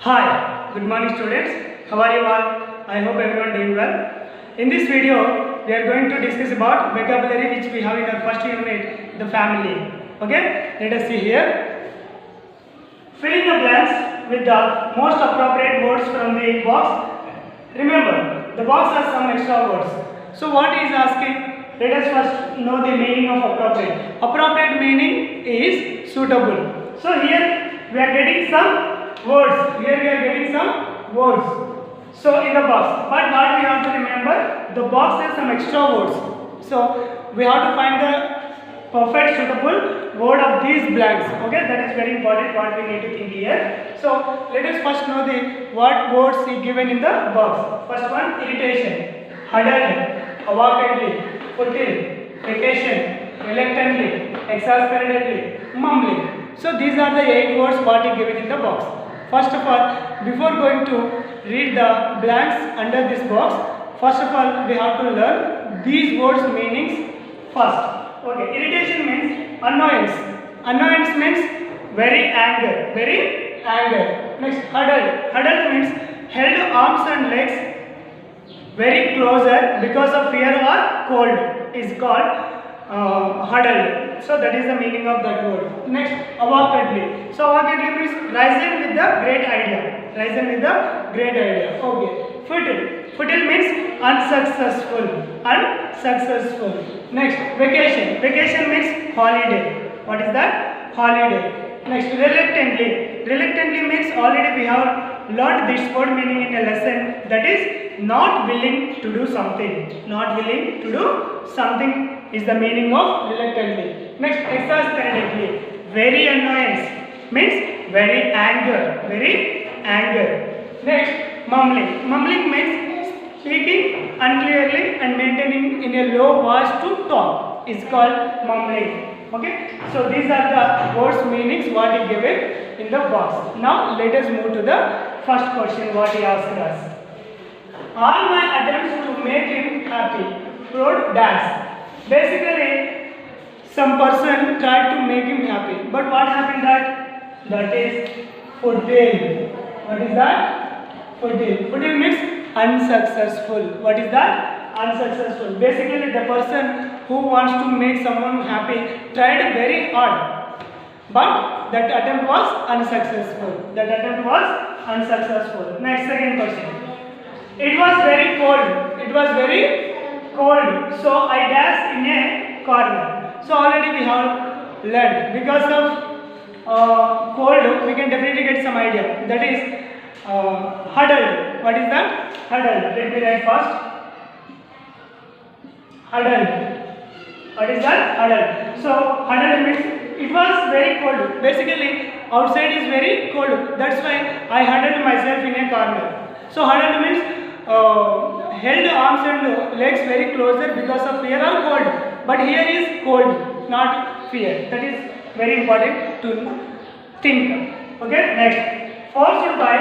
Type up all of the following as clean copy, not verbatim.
Hi, good morning students. How are you all? I hope everyone doing well. In this video, we are going to discuss about vocabulary which we have in our first unit, the family. Okay, let us see here. Fill in the blanks with the most appropriate words from the box. Remember, the box has some extra words. So what he is asking? Let us first know the meaning of appropriate. Appropriate meaning is suitable. So here we are getting some words. Here we are getting some words. So in the box. But what we have to remember, the box has some extra words. So we have to find the perfect suitable word of these blanks. Okay, that is very important what we need to think here. So let us first know the what words is given in the box. First one, irritation, huddled, awkwardly, futile, vacation, reluctantly, exasperately, mumbling. So these are the 8 words what is given in the box. First of all, before going to read the blanks under this box, first of all we have to learn these words meanings first. Okay, irritation means annoyance. Annoyance means very anger, very anger. Next, huddled. Huddled means held arms and legs very closer because of fear or cold is called huddled. So that is the meaning of that word. Next, awkwardly. So awkwardly means risen with the great idea. Risen with the great idea. Okay. Futile. Futile means unsuccessful. Unsuccessful. Next, vacation. Vacation means holiday. What is that? Holiday. Next, reluctantly. Reluctantly means already we have learned this word meaning in a lesson, that is not willing to do something. Not willing to do something is the meaning of reluctantly. Next, exasperately. Very annoyance means very anger. Very anger. Next, mumbling. Mumbling means speaking unclearly and maintaining in a low voice to talk is called mumbling. Okay, so these are the words meanings what is given in the box. Now let us move to the first question what he asked us. All my attempts to make him happy proved dash. Basically, some person tried to make him happy, but what happened that is futile. What is that? Futile. Futile means unsuccessful. What is that? Unsuccessful. Basically, the person who wants to make someone happy tried very hard, but that attempt was unsuccessful. That attempt was unsuccessful. Next, second question. It was very cold. It was very cold. So I dashed in a corner. So already we have learned because of cold, we can definitely get some idea. That is huddled. What is that? Huddled. Let me write first. Huddled. What is that? Huddled. So huddled means it was very cold. Basically, outside is very cold. That's why I huddled myself in a corner. So huddled means held arms and legs very closer because of fear or cold. But here is cold, not fear. That is very important to think. Okay. Next, forced by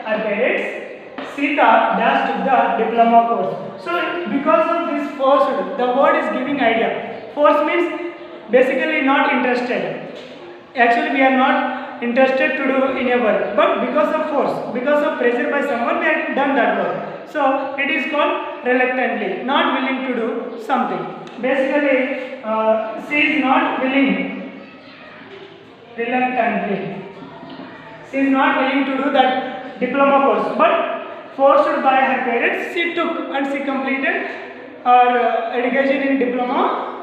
her parents, Sita dashed the diploma course. So because of this forced, the word is giving idea. Force means basically not interested. Actually, we are not interested to do in a work, but because of force, because of pressure by someone, we have done that work. So it is called reluctantly, not willing to do something. Basically, she is not willing. Reluctantly, she is not willing to do that diploma course, but forced by her parents, she took and she completed her education in diploma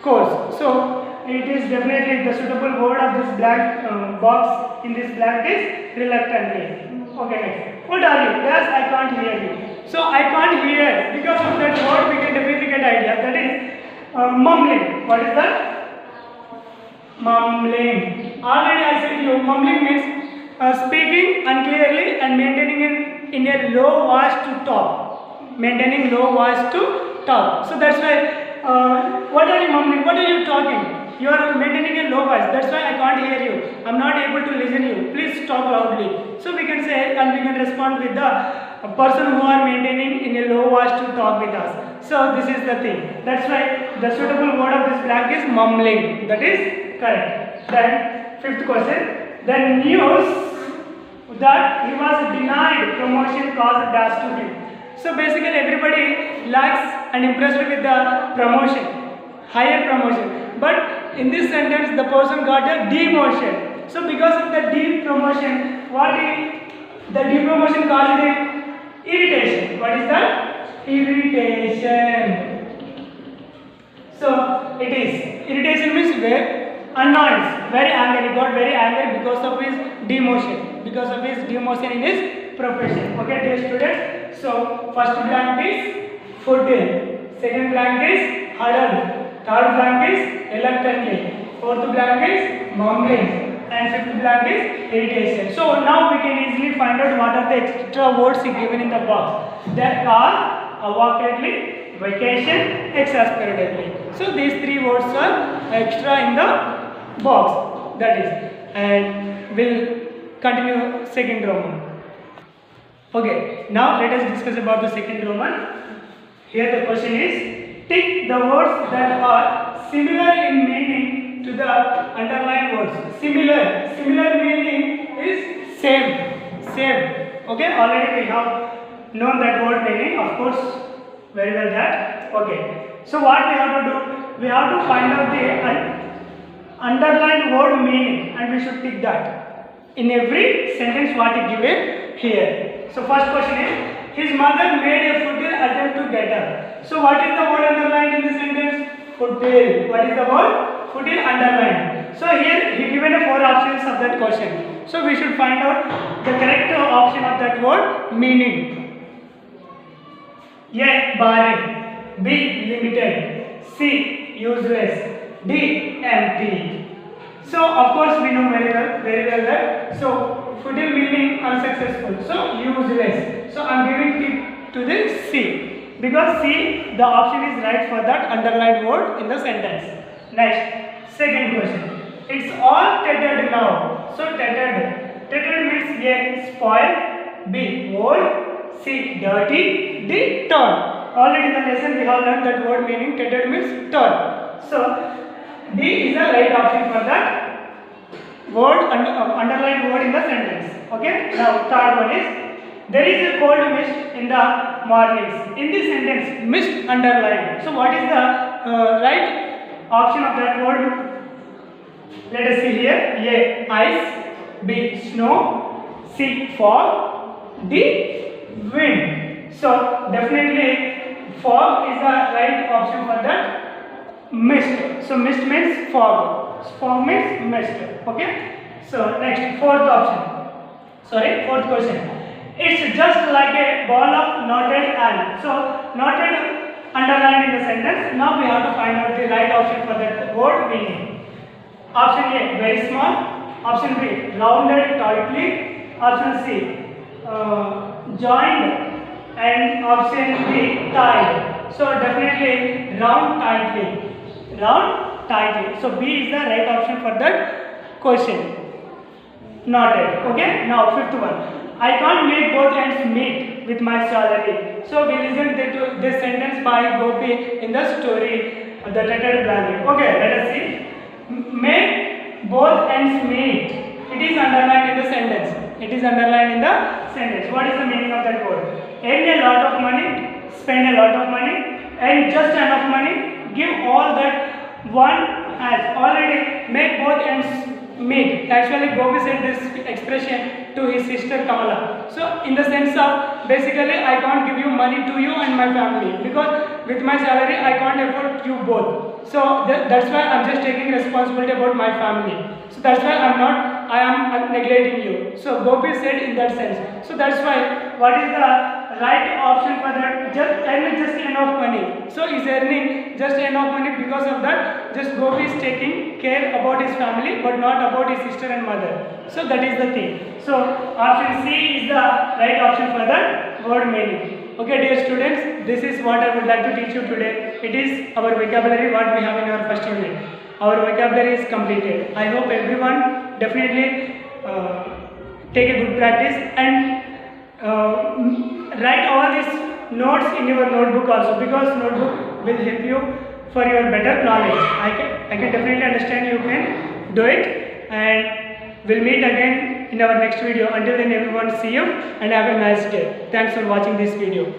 course. So it is definitely the suitable word of this black box in this blank is reluctantly. Okay, next. What are you? Yes, I can't hear you. So I can't hear. Because of that word, we can definitely get idea. That is mumbling. What is that? Mumbling. Already I said you. Mumbling means speaking unclearly and maintaining in a low voice to talk. Maintaining low voice to talk. So that's why. What are you mumbling? What are you talking? You are maintaining a low voice. That's why I can't hear you. I am not able to listen you. Please talk loudly. So we can say and we can respond with the person who are maintaining in a low voice to talk with us. So this is the thing. That's why the suitable word of this blank is mumbling. That is correct. Then fifth question. The news that he was denied promotion caused dash to him. So basically everybody likes and impressed with the promotion, higher promotion. But in this sentence the person got a demotion. So because of the depromotion, the depromotion caused him irritation. What is that? Irritation. So it is. Irritation means annoyance, very angry. He got very angry because of his demotion. Because of his demotion in his profession. Okay, dear students. So first blank is foothill. Second blank is huddle. Third blank is reluctantly. Fourth blank is mumbling. And fifth blank is irritation. So now we can easily find out what are the extra words given in the box. There are avocatedly, vacation, exasperatedly. So these three words are extra in the box. That is, and we'll continue second Roman. Okay, now let us discuss about the second Roman. Here the question is, tick the words that are similar in meaning to the underlined words. Similar meaning is same. Okay, already we have known that word meaning, of course, very well that. Okay, so what we have to do? We have to find out the underlined word meaning, and we should tick that in every sentence what is given here. So first question is, his mother made a futile attempt to get her. So what is the word underlined in the sentence? Futile. What is the word? Futile underlined. So here he given 4 options of that question. So we should find out the correct option of that word meaning. A. Barren. B. Limited. C. Useless. D. Empty. So of course we know very well that. So futile meaning unsuccessful. So useless. So I am giving it to the C, because C, the option is right for that underlined word in the sentence. Next, second question. It's all tattered now. So tattered means A. spoil, B. old, C. dirty, D. torn. Already in the lesson we have learned that word meaning tattered means torn. So D is the right option for that word, underlined word in the sentence. Okay. Now third one is, there is a cold mist in the mornings. In this sentence, mist underlined. So what is the right option of that word? Let us see here. A. ice, B. snow, C. fog, D. wind. So definitely fog is the right option for that mist. So mist means fog. Fog means mist. Okay. So next, fourth question. It's just like a ball of knotted iron. So knotted underlined in the sentence. Now we have to find out the right option for that word meaning. Option A, very small. Option B, rounded tightly. Option C, joined. And option D, tied. So definitely round tightly. So B is the right option for that question. Knotted. Okay. Now fifth one. I can't make both ends meet with my salary. So we listened to this sentence by Gopi in the story, The Tattered Blanket. Okay, let us see. Make both ends meet. It is underlined in the sentence. What is the meaning of that word? Earn a lot of money, spend a lot of money, and just enough money. Give all that one has. Already make both ends meet. Actually, Gopi said this expression to his sister Kamala. So, in the sense of basically, I can't give you money to you and my family because with my salary, I can't afford you both. So that's why I'm just taking responsibility about my family. So that's why I am neglecting you. So Gopi said in that sense. So that's why what is the right option for that? Just enough money. So he's earning just enough money, because of that just Gopi is taking care about his family but not about his sister and mother. So that is the thing. So option C is the right option for that word meaning. Okay, dear students, this is what I would like to teach you today. It is our vocabulary what we have in our first unit. Our vocabulary is completed. I hope everyone definitely take a good practice and write all these notes in your notebook also, because notebook will help you for your better knowledge. I can definitely understand you can do it, and we'll meet again in our next video. Until then, everyone, see you and have a nice day. Thanks for watching this video.